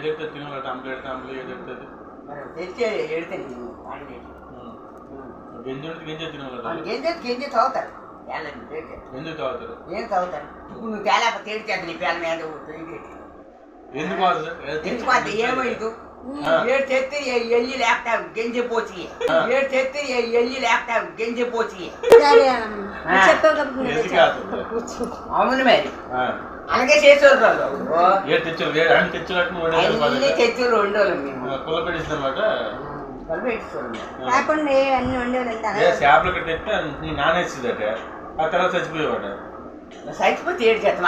ఏదైతే తినాలి టంప్లేట్ ఏదైతే తెచ్చి ఎడితే గింజ తినాలి గింజ తాగుతారు ఎందుకు తాగుతారు ఏం తాగుతారు ఇప్పుడు నువ్వు తేలేప తేడిచేది నీ పేల మీద ఎందుకు ఏమో ఇది ఏడు చేస్తే ఎల్లి లేపుతావు గెంజిపోచి ఏడు చేస్తే ఎల్లి లేపుతావు గెంజిపోచి అవును మరి అలాగే చేసేవారు అన్ని తెచ్చి 2 రోజులు మేము చేపలు కట్టేస్తే నానేస్తుందట ఆ తర్వాత చచ్చిపోయేవాడ చచ్చిపోతే ఏడు చేస్తాం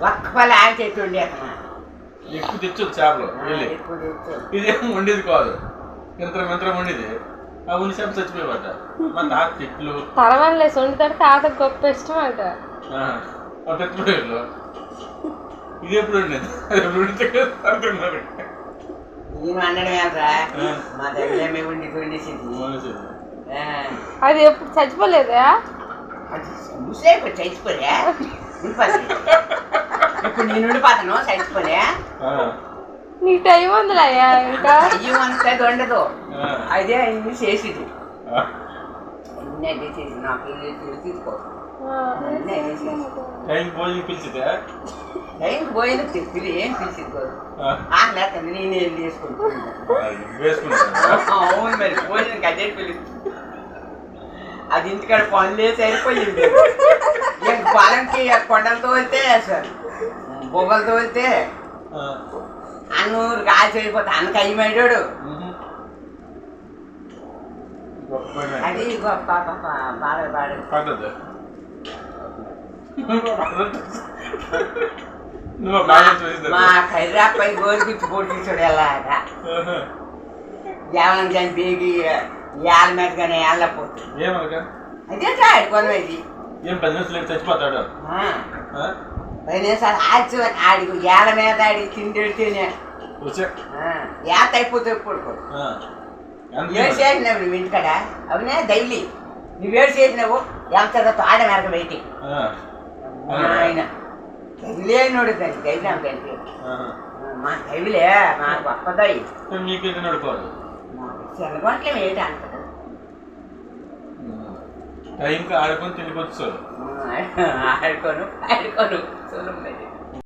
ఒక్కపల్లి ఆగి చేస్తుండే అతను ఎక్కువ తెచ్చదు చేపలు వెళ్ళి ఇదేం వండేది కాదు యంత్రం వండేది ఆ ఉన్ని చేప చచ్చిపోయేవాట మా తాత చెట్లు పర్వాలేదు వండుతాడు తాత గొప్ప ఇష్టం అంట చచ్చిపోయేవాళ్ళు ఇది ఎప్పుడు ఉండేది నేను అనడం ఏంట్రా మా దగ్గర మేము వండేసింది అది ఎప్పుడు చచ్చిపోలేదా ముసైపోయి చచ్చిపోలే ఇప్పుడు నేను ఉండిపోతాను చచ్చిపోలే నీ టైం ఉందిలయ్యా ఇంకా అయ్యం అంతది ఉండదు అదే అన్ని చేసేది అన్నీ అదే చేసి నాకు తీసుకో అన్నీ అదే చేసి టైంకి భోజనం పిలిచితే టైంకి పోయిన పిలి ఏం పిలిచింది లేకపోతే నేను వెళ్ళి వేసుకుంటాను అవును మరి భోజనం అదే పిలిచి అది ఇంటికాడ పనులు సరిపోయింది పొలంకి కొండలతో వెళ్తే సార్ బొగ్గలతో వెళ్తే అన్నూరు కాల్చి వెళ్ళిపోతే అన్నకి అయ్యమయ్యాడు అది గొప్ప పాడదు మా హైదరాబాద్ గోరుకిచ్చి పోటీచుడు ఎలాగా కేవలం దాన్ని బేగి ఏళ్ళ మీద కానీ వెళ్ళపోతుంది అదే సార్ కొనవేది ఏం 10 నిమిషాలు చచ్చిపోతాడు 10 నిమిషాలు ఆడికి ఏళ్ళ మీద ఆడి తిండితేనే ఏత అయిపోతే పడుకో ఏడు చేసినావు నువ్వు ఇంటికాడ అవునే డైలీ నువ్వేడు చేసినావు వెళ్తాడో ఆడ మేరకు బయటి ఆయన దైవిలేనోడు దానికి దైవం దానికి మా దైవిలే మా గొప్పదాయి మీకేంటి నడుకోవాలి చెనగొంటలేము ఏంటి అంటారు టైంకి ఆడుకొని తిరిగి వచ్చారు ఆడుకోను చూడండి